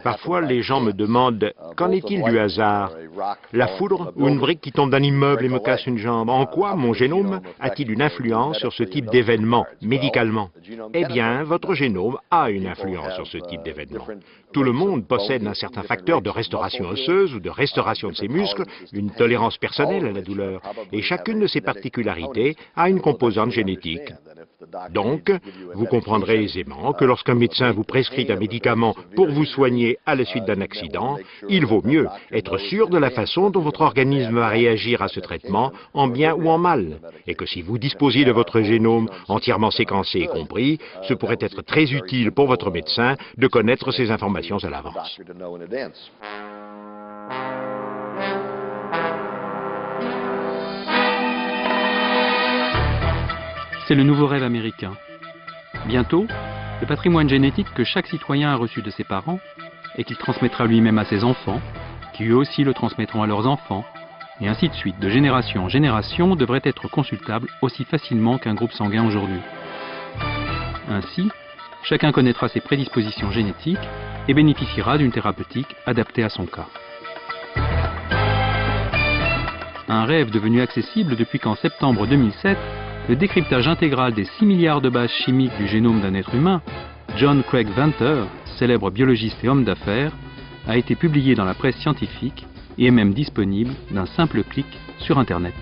Parfois, les gens me demandent « Qu'en est-il du hasard? La foudre ou une brique qui tombe d'un immeuble et me casse une jambe? En quoi mon génome a-t-il une influence sur ce type d'événement, médicalement ?» Eh bien, votre génome a une influence sur ce type d'événement. Tout le monde possède un certain facteur de restauration osseuse ou de restauration de ses muscles, une tolérance personnelle à la douleur, et chacune de ces particularités a une composante génétique. Donc, vous comprendrez aisément que lorsqu'un médecin vous prescrit un médicament pour vous soigner à la suite d'un accident, il vaut mieux être sûr de la façon dont votre organisme va réagir à ce traitement, en bien ou en mal, et que si vous disposiez de votre génome entièrement séquencé et compris, ce pourrait être très utile pour votre médecin de connaître ces informations à l'avance. C'est le nouveau rêve américain. Bientôt, le patrimoine génétique que chaque citoyen a reçu de ses parents et qu'il transmettra lui-même à ses enfants, qui eux aussi le transmettront à leurs enfants, et ainsi de suite, de génération en génération, devrait être consultable aussi facilement qu'un groupe sanguin aujourd'hui. Ainsi, chacun connaîtra ses prédispositions génétiques et bénéficiera d'une thérapeutique adaptée à son cas. Un rêve devenu accessible depuis qu'en septembre 2007, le décryptage intégral des 6 milliards de bases chimiques du génome d'un être humain, John Craig Venter, célèbre biologiste et homme d'affaires, a été publié dans la presse scientifique et est même disponible d'un simple clic sur Internet.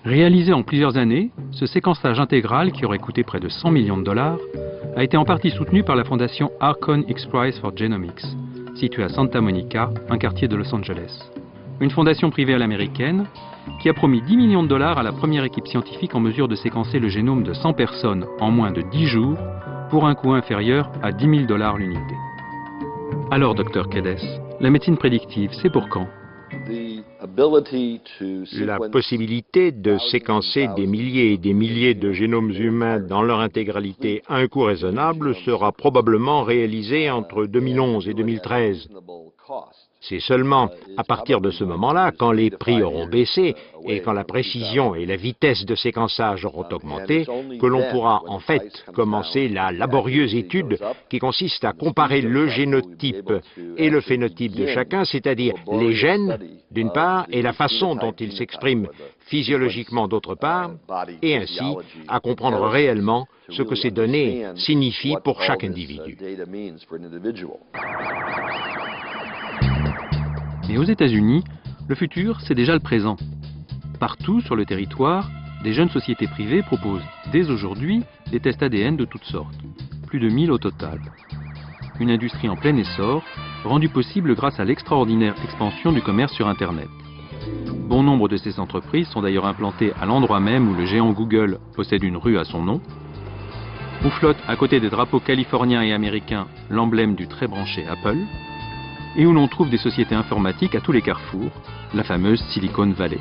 Réalisé en plusieurs années, ce séquençage intégral, qui aurait coûté près de 100 millions de dollars, a été en partie soutenu par la fondation Archon X Prize for Genomics, située à Santa Monica, un quartier de Los Angeles. Une fondation privée à l'américaine qui a promis 10 millions de dollars à la première équipe scientifique en mesure de séquencer le génome de 100 personnes en moins de 10 jours pour un coût inférieur à 10 000 dollars l'unité. Alors, Dr Kedes, la médecine prédictive, c'est pour quand? La possibilité de séquencer des milliers et des milliers de génomes humains dans leur intégralité à un coût raisonnable sera probablement réalisée entre 2011 et 2013. C'est seulement à partir de ce moment-là, quand les prix auront baissé et quand la précision et la vitesse de séquençage auront augmenté, que l'on pourra en fait commencer la laborieuse étude qui consiste à comparer le génotype et le phénotype de chacun, c'est-à-dire les gènes d'une part et la façon dont ils s'expriment physiologiquement d'autre part, et ainsi à comprendre réellement ce que ces données signifient pour chaque individu. Mais aux États-Unis, le futur, c'est déjà le présent. Partout sur le territoire, des jeunes sociétés privées proposent dès aujourd'hui des tests ADN de toutes sortes, plus de 1000 au total. Une industrie en plein essor, rendue possible grâce à l'extraordinaire expansion du commerce sur Internet. Bon nombre de ces entreprises sont d'ailleurs implantées à l'endroit même où le géant Google possède une rue à son nom, où flotte à côté des drapeaux californiens et américains l'emblème du très branché Apple, et où l'on trouve des sociétés informatiques à tous les carrefours, la fameuse Silicon Valley.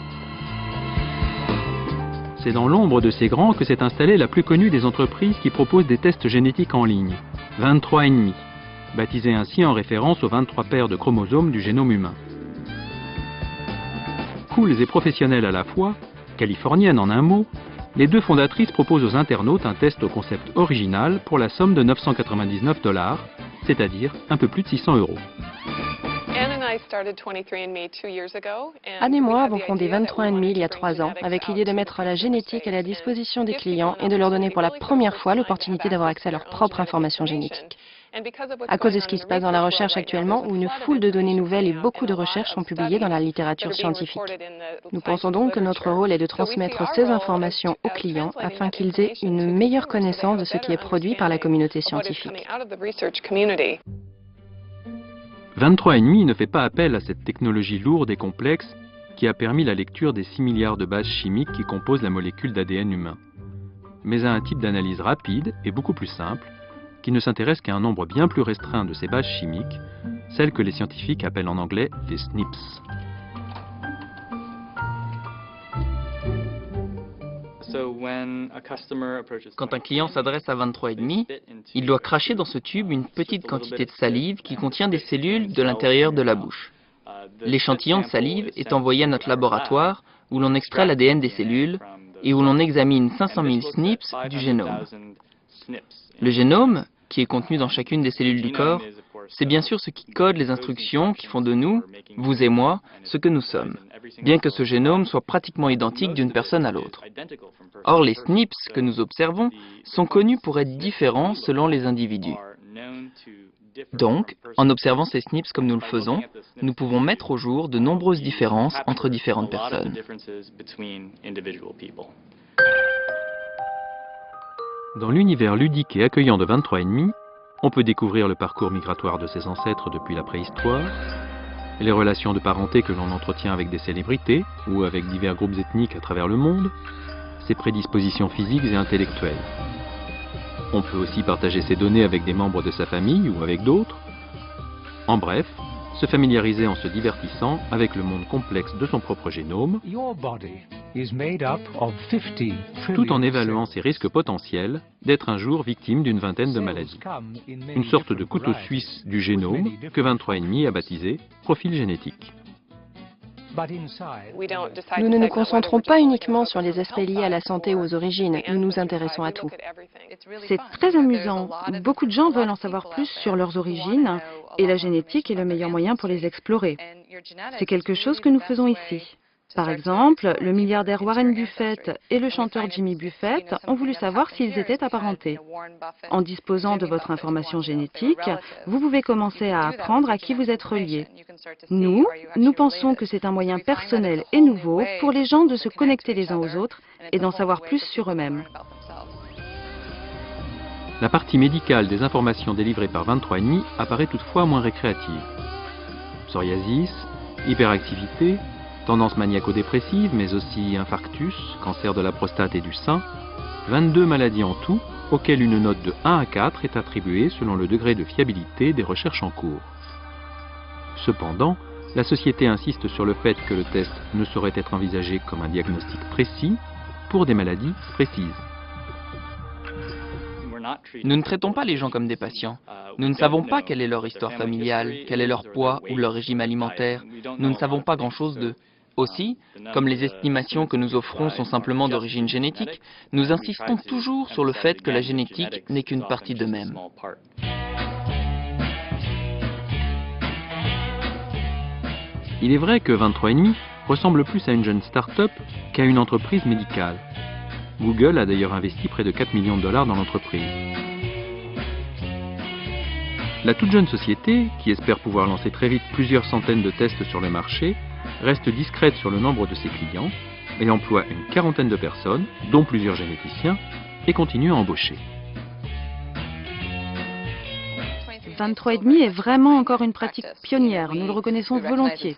C'est dans l'ombre de ces grands que s'est installée la plus connue des entreprises qui proposent des tests génétiques en ligne, 23andMe, baptisée ainsi en référence aux 23 paires de chromosomes du génome humain. Cools et professionnelles à la fois, californiennes en un mot, les deux fondatrices proposent aux internautes un test au concept original pour la somme de 999 $, c'est-à-dire un peu plus de 600 €. Anne et moi avons fondé 23andMe il y a 3 ans, avec l'idée de mettre la génétique à la disposition des clients et de leur donner pour la première fois l'opportunité d'avoir accès à leur propre information génétique. À cause de ce qui se passe dans la recherche actuellement, où une foule de données nouvelles et beaucoup de recherches sont publiées dans la littérature scientifique. Nous pensons donc que notre rôle est de transmettre ces informations aux clients afin qu'ils aient une meilleure connaissance de ce qui est produit par la communauté scientifique. 23andMe ne fait pas appel à cette technologie lourde et complexe qui a permis la lecture des 6 milliards de bases chimiques qui composent la molécule d'ADN humain, mais à un type d'analyse rapide et beaucoup plus simple, qui ne s'intéresse qu'à un nombre bien plus restreint de ces bases chimiques, celles que les scientifiques appellent en anglais les SNPs. Quand un client s'adresse à 23,5, il doit cracher dans ce tube une petite quantité de salive qui contient des cellules de l'intérieur de la bouche. L'échantillon de salive est envoyé à notre laboratoire où l'on extrait l'ADN des cellules et où l'on examine 500 000 SNPs du génome. Le génome, qui est contenu dans chacune des cellules du corps, c'est bien sûr ce qui code les instructions qui font de nous, vous et moi, ce que nous sommes, bien que ce génome soit pratiquement identique d'une personne à l'autre. Or, les SNPs que nous observons sont connus pour être différents selon les individus. Donc, en observant ces SNPs comme nous le faisons, nous pouvons mettre au jour de nombreuses différences entre différentes personnes. Dans l'univers ludique et accueillant de 23,5, on peut découvrir le parcours migratoire de ses ancêtres depuis la préhistoire, les relations de parenté que l'on entretient avec des célébrités ou avec divers groupes ethniques à travers le monde, ses prédispositions physiques et intellectuelles. On peut aussi partager ses données avec des membres de sa famille ou avec d'autres. En bref, se familiariser en se divertissant avec le monde complexe de son propre génome, tout en évaluant ses risques potentiels d'être un jour victime d'une vingtaine de maladies. Une sorte de couteau suisse du génome que 23,5 a baptisé profil génétique. Nous ne nous concentrons pas uniquement sur les aspects liés à la santé ou aux origines, nous nous intéressons à tout. C'est très amusant. Beaucoup de gens veulent en savoir plus sur leurs origines et la génétique est le meilleur moyen pour les explorer. C'est quelque chose que nous faisons ici. Par exemple, le milliardaire Warren Buffett et le chanteur Jimmy Buffett ont voulu savoir s'ils étaient apparentés. En disposant de votre information génétique, vous pouvez commencer à apprendre à qui vous êtes reliés. Nous pensons que c'est un moyen personnel et nouveau pour les gens de se connecter les uns aux autres et d'en savoir plus sur eux-mêmes. La partie médicale des informations délivrées par 23,5 apparaît toutefois moins récréative. Psoriasis, hyperactivité, tendance maniaco-dépressive, mais aussi infarctus, cancer de la prostate et du sein, 22 maladies en tout, auxquelles une note de 1 à 4 est attribuée selon le degré de fiabilité des recherches en cours. Cependant, la société insiste sur le fait que le test ne saurait être envisagé comme un diagnostic précis pour des maladies précises. Nous ne traitons pas les gens comme des patients. Nous ne savons pas quelle est leur histoire familiale, quel est leur poids ou leur régime alimentaire. Nous ne savons pas grand-chose d'eux. Aussi, comme les estimations que nous offrons sont simplement d'origine génétique, nous insistons toujours sur le fait que la génétique n'est qu'une partie d'eux-mêmes. Il est vrai que 23,5 ressemble plus à une jeune start-up qu'à une entreprise médicale. Google a d'ailleurs investi près de 4 millions de dollars dans l'entreprise. La toute jeune société, qui espère pouvoir lancer très vite plusieurs centaines de tests sur le marché, reste discrète sur le nombre de ses clients et emploie une quarantaine de personnes, dont plusieurs généticiens, et continue à embaucher. 23,5 est vraiment encore une pratique pionnière, nous le reconnaissons volontiers.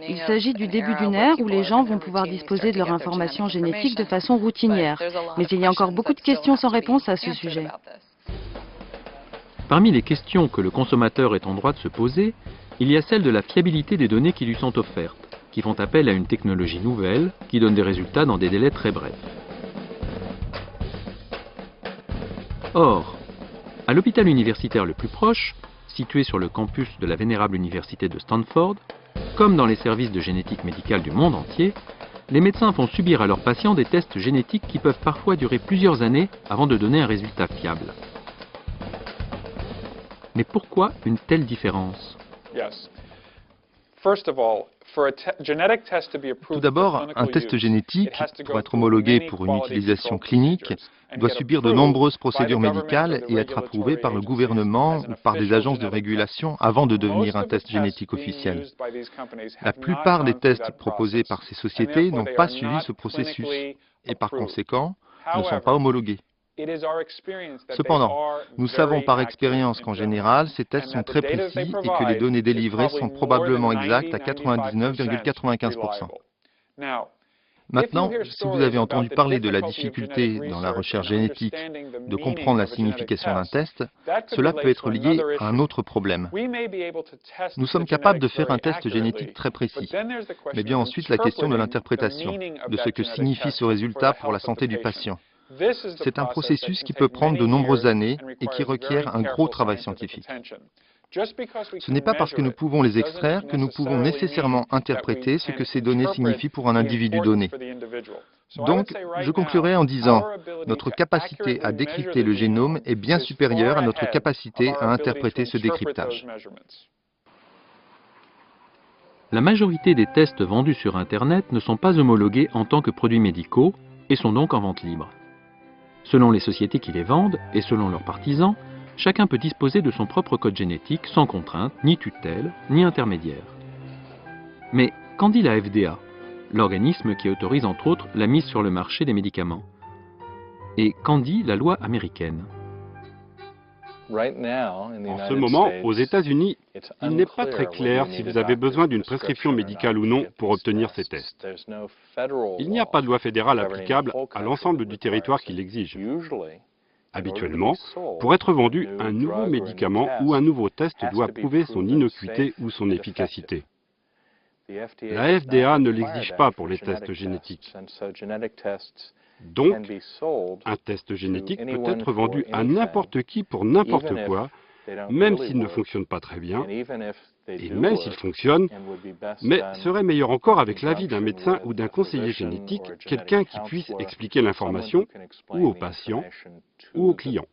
Il s'agit du début d'une ère où les gens vont pouvoir disposer de leur information génétique de façon routinière. Mais il y a encore beaucoup de questions sans réponse à ce sujet. Parmi les questions que le consommateur est en droit de se poser, il y a celle de la fiabilité des données qui lui sont offertes, qui font appel à une technologie nouvelle qui donne des résultats dans des délais très brefs. Or, à l'hôpital universitaire le plus proche, situé sur le campus de la vénérable université de Stanford, comme dans les services de génétique médicale du monde entier, les médecins font subir à leurs patients des tests génétiques qui peuvent parfois durer plusieurs années avant de donner un résultat fiable. Mais pourquoi une telle différence ? Tout d'abord, un test génétique, pour être homologué pour une utilisation clinique, doit subir de nombreuses procédures médicales et être approuvé par le gouvernement ou par des agences de régulation avant de devenir un test génétique officiel. La plupart des tests proposés par ces sociétés n'ont pas suivi ce processus et par conséquent ne sont pas homologués. Cependant, nous savons par expérience qu'en général, ces tests sont très précis et que les données délivrées sont probablement exactes à 99,95%. Maintenant, si vous avez entendu parler de la difficulté dans la recherche génétique de comprendre la signification d'un test, cela peut être lié à un autre problème. Nous sommes capables de faire un test génétique très précis, mais bien ensuite la question de l'interprétation, de ce que signifie ce résultat pour la santé du patient. C'est un processus qui peut prendre de nombreuses années et qui requiert un gros travail scientifique. Ce n'est pas parce que nous pouvons les extraire que nous pouvons nécessairement interpréter ce que ces données signifient pour un individu donné. Donc, je conclurai en disant, notre capacité à décrypter le génome est bien supérieure à notre capacité à interpréter ce décryptage. La majorité des tests vendus sur Internet ne sont pas homologués en tant que produits médicaux et sont donc en vente libre. Selon les sociétés qui les vendent et selon leurs partisans, chacun peut disposer de son propre code génétique sans contrainte, ni tutelle, ni intermédiaire. Mais qu'en dit la FDA, l'organisme qui autorise entre autres la mise sur le marché des médicaments? Et qu'en dit la loi américaine? En ce moment, aux États-Unis, il n'est pas très clair si vous avez besoin d'une prescription médicale ou non pour obtenir ces tests. Il n'y a pas de loi fédérale applicable à l'ensemble du territoire qui l'exige. Habituellement, pour être vendu, un nouveau médicament ou un nouveau test doit prouver son innocuité ou son efficacité. La FDA ne l'exige pas pour les tests génétiques. Donc, un test génétique peut être vendu à n'importe qui pour n'importe quoi, même s'il ne fonctionne pas très bien, et même s'il fonctionne, mais serait meilleur encore avec l'avis d'un médecin ou d'un conseiller génétique, quelqu'un qui puisse expliquer l'information ou au patient ou au client.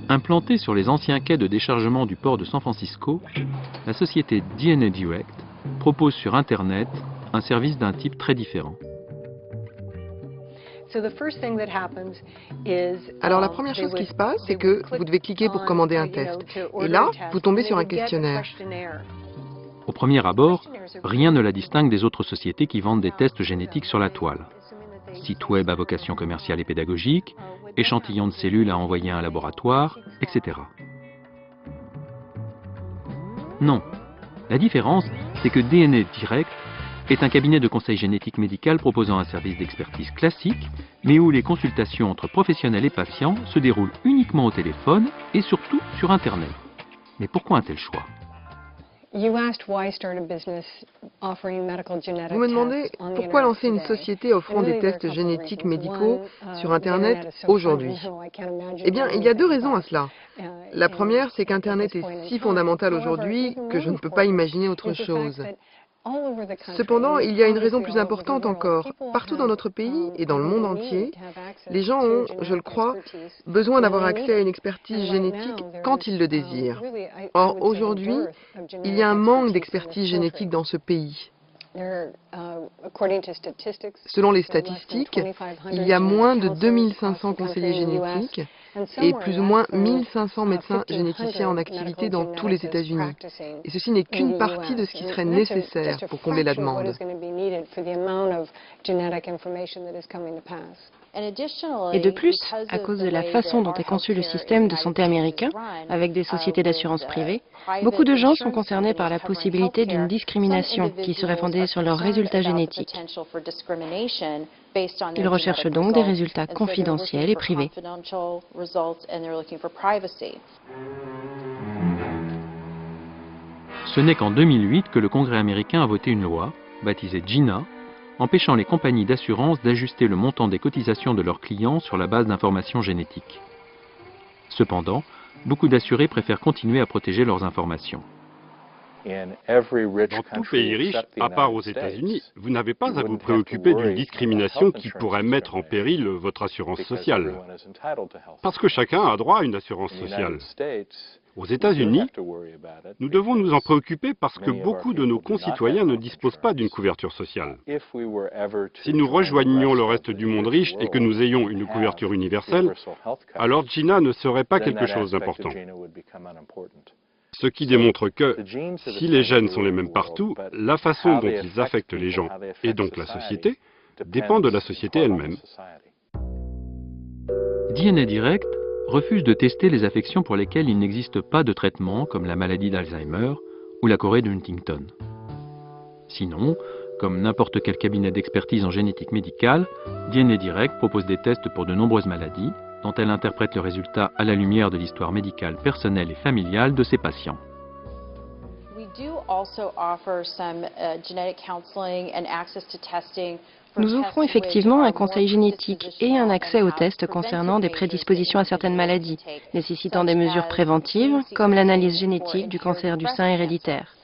Implantée sur les anciens quais de déchargement du port de San Francisco, la société DNA Direct propose sur Internet un service d'un type très différent. Alors la première chose qui se passe, c'est que vous devez cliquer pour commander un test. Et là, vous tombez sur un questionnaire. Au premier abord, rien ne la distingue des autres sociétés qui vendent des tests génétiques sur la toile. Site web à vocation commerciale et pédagogique, échantillons de cellules à envoyer à un laboratoire, etc. Non. La différence, c'est que DNA Direct est un cabinet de conseil génétique médical proposant un service d'expertise classique, mais où les consultations entre professionnels et patients se déroulent uniquement au téléphone et surtout sur Internet. Mais pourquoi un tel choix? Vous me demandez pourquoi lancer une société offrant des tests génétiques médicaux sur Internet aujourd'hui. Eh bien, il y a deux raisons à cela. La première, c'est qu'Internet est si fondamental aujourd'hui que je ne peux pas imaginer autre chose. Cependant, il y a une raison plus importante encore. Partout dans notre pays et dans le monde entier, les gens ont, je le crois, besoin d'avoir accès à une expertise génétique quand ils le désirent. Or, aujourd'hui, il y a un manque d'expertise génétique dans ce pays. Selon les statistiques, il y a moins de 2500 conseillers génétiques et plus ou moins 1500 médecins généticiens en activité dans tous les États-Unis. Et ceci n'est qu'une partie de ce qui serait nécessaire pour combler la demande. Et de plus, à cause de la façon dont est conçu le système de santé américain, avec des sociétés d'assurance privées, beaucoup de gens sont concernés par la possibilité d'une discrimination qui serait fondée sur leurs résultats génétiques. Ils recherchent donc des résultats confidentiels et privés. Ce n'est qu'en 2008 que le Congrès américain a voté une loi, baptisée GINA, empêchant les compagnies d'assurance d'ajuster le montant des cotisations de leurs clients sur la base d'informations génétiques. Cependant, beaucoup d'assurés préfèrent continuer à protéger leurs informations. Dans tout pays riche, à part aux États-Unis, vous n'avez pas à vous préoccuper d'une discrimination qui pourrait mettre en péril votre assurance sociale. Parce que chacun a droit à une assurance sociale. Aux États-Unis, nous devons nous en préoccuper parce que beaucoup de nos concitoyens ne disposent pas d'une couverture sociale. Si nous rejoignions le reste du monde riche et que nous ayons une couverture universelle, alors GINA ne serait pas quelque chose d'important. Ce qui démontre que, si les gènes sont les mêmes partout, la façon dont ils affectent les gens, et donc la société, dépend de la société elle-même. DNA Direct refuse de tester les affections pour lesquelles il n'existe pas de traitement, comme la maladie d'Alzheimer ou la chorée de Huntington. Sinon, comme n'importe quel cabinet d'expertise en génétique médicale, DNA Direct propose des tests pour de nombreuses maladies, dont elle interprète le résultat à la lumière de l'histoire médicale personnelle et familiale de ses patients. Nous offrons effectivement un conseil génétique et un accès aux tests concernant des prédispositions à certaines maladies, nécessitant des mesures préventives, comme l'analyse génétique du cancer du sein héréditaire.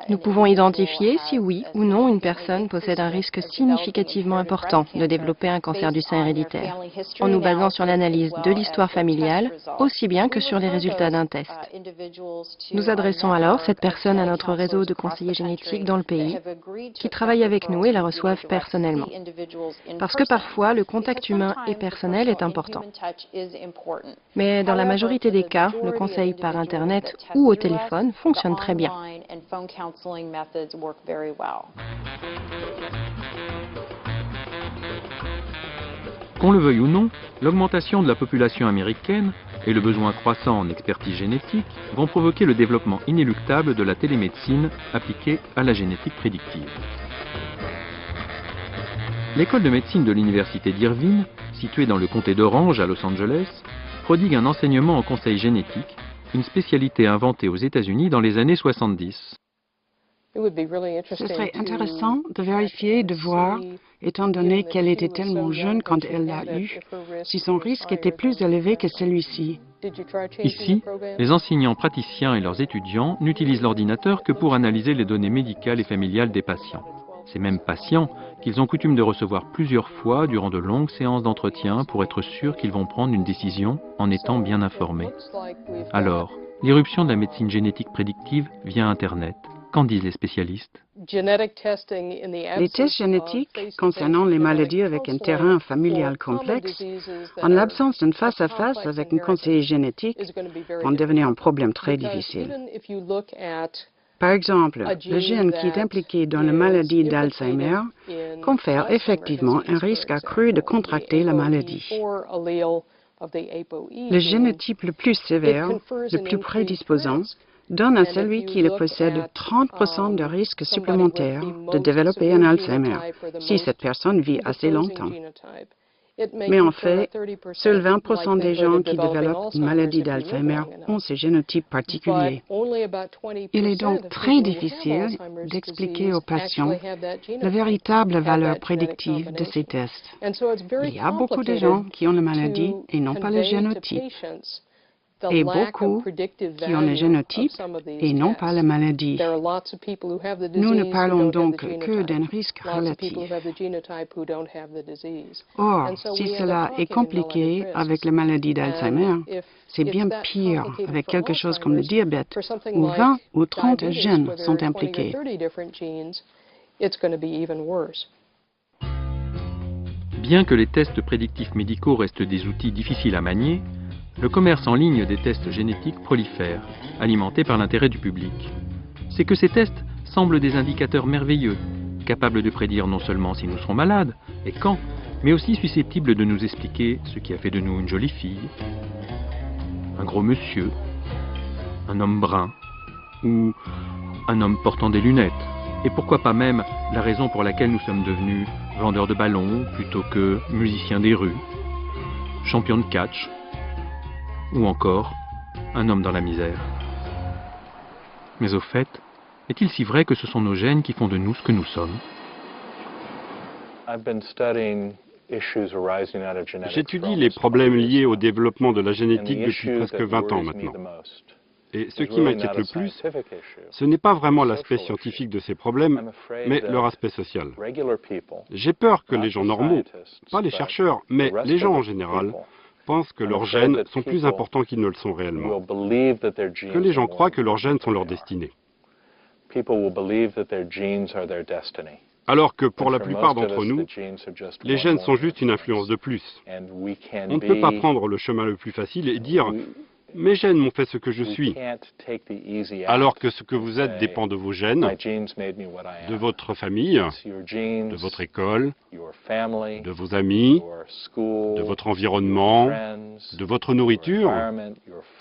Nous pouvons identifier si oui ou non une personne possède un risque significativement important de développer un cancer du sein héréditaire, en nous basant sur l'analyse de l'histoire familiale, aussi bien que sur les résultats d'un test. Nous adressons alors cette personne à notre réseau de conseillers génétiques dans le pays, qui travaillent avec nous et la reçoivent personnellement. Parce que parfois, le contact humain et personnel est important. Mais dans la majorité des cas, le conseil par Internet ou au téléphone fonctionne très bien. Qu'on le veuille ou non, l'augmentation de la population américaine et le besoin croissant en expertise génétique vont provoquer le développement inéluctable de la télémédecine appliquée à la génétique prédictive. L'école de médecine de l'université d'Irvine, située dans le comté d'Orange à Los Angeles, prodigue un enseignement en conseil génétique, une spécialité inventée aux États-Unis dans les années 70. Ce serait intéressant de vérifier, de voir, étant donné qu'elle était tellement jeune quand elle l'a eu, si son risque était plus élevé que celui-ci. Ici, les enseignants praticiens et leurs étudiants n'utilisent l'ordinateur que pour analyser les données médicales et familiales des patients. Ces mêmes patients qu'ils ont coutume de recevoir plusieurs fois durant de longues séances d'entretien pour être sûrs qu'ils vont prendre une décision en étant bien informés. Alors, l'irruption de la médecine génétique prédictive via Internet, qu'en disent les spécialistes? Les tests génétiques concernant les maladies avec un terrain familial complexe, en l'absence d'un face-à-face avec un conseiller génétique, vont devenir un problème très difficile. Par exemple, le gène qui est impliqué dans la maladie d'Alzheimer confère effectivement un risque accru de contracter la maladie. Le génotype le plus sévère, le plus prédisposant, donne à celui qui le possède 30% de risque supplémentaire de développer un Alzheimer, si cette personne vit assez longtemps. Mais en fait, seuls 20% des gens qui développent une maladie d'Alzheimer ont ce génotype particulier. Il est donc très difficile d'expliquer aux patients la véritable valeur prédictive de ces tests. Il y a beaucoup de gens qui ont la maladie et n'ont pas le génotype, et beaucoup qui ont le génotype et non pas la maladie. Nous ne parlons donc que d'un risque relatif. Or, si cela est compliqué avec la maladie d'Alzheimer, c'est bien pire avec quelque chose comme le diabète, où 20 ou 30 gènes sont impliqués. Bien que les tests prédictifs médicaux restent des outils difficiles à manier, le commerce en ligne des tests génétiques prolifère, alimenté par l'intérêt du public. C'est que ces tests semblent des indicateurs merveilleux, capables de prédire non seulement si nous serons malades, et quand, mais aussi susceptibles de nous expliquer ce qui a fait de nous une jolie fille, un gros monsieur, un homme brun, ou un homme portant des lunettes, et pourquoi pas même la raison pour laquelle nous sommes devenus vendeurs de ballons plutôt que musiciens des rues, champions de catch, ou encore un homme dans la misère. Mais au fait, est-il si vrai que ce sont nos gènes qui font de nous ce que nous sommes? J'étudie les problèmes liés au développement de la génétique depuis presque 20 ans maintenant. Et ce qui m'inquiète le plus, ce n'est pas vraiment l'aspect scientifique de ces problèmes, mais leur aspect social. J'ai peur que les gens normaux, pas les chercheurs, mais les gens en général, pensent que leurs gènes sont plus importants qu'ils ne le sont réellement, que les gens croient que leurs gènes sont leur destinée. Alors que pour la plupart d'entre nous, les gènes sont juste une influence de plus. On ne peut pas prendre le chemin le plus facile et dire « mes gènes m'ont fait ce que je suis », alors que ce que vous êtes dépend de vos gènes, de votre famille, de votre école, de vos amis, de votre environnement, de votre nourriture,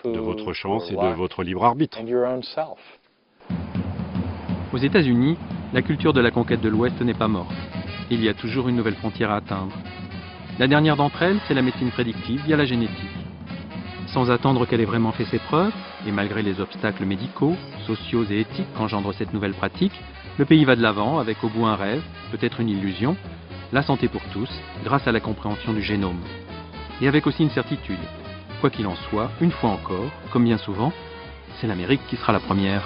de votre chance et de votre libre arbitre. Aux États-Unis, la culture de la conquête de l'Ouest n'est pas morte. Il y a toujours une nouvelle frontière à atteindre. La dernière d'entre elles, c'est la médecine prédictive via la génétique. Sans attendre qu'elle ait vraiment fait ses preuves, et malgré les obstacles médicaux, sociaux et éthiques qu'engendre cette nouvelle pratique, le pays va de l'avant avec au bout un rêve, peut-être une illusion, la santé pour tous, grâce à la compréhension du génome. Et avec aussi une certitude. Quoi qu'il en soit, une fois encore, comme bien souvent, c'est l'Amérique qui sera la première.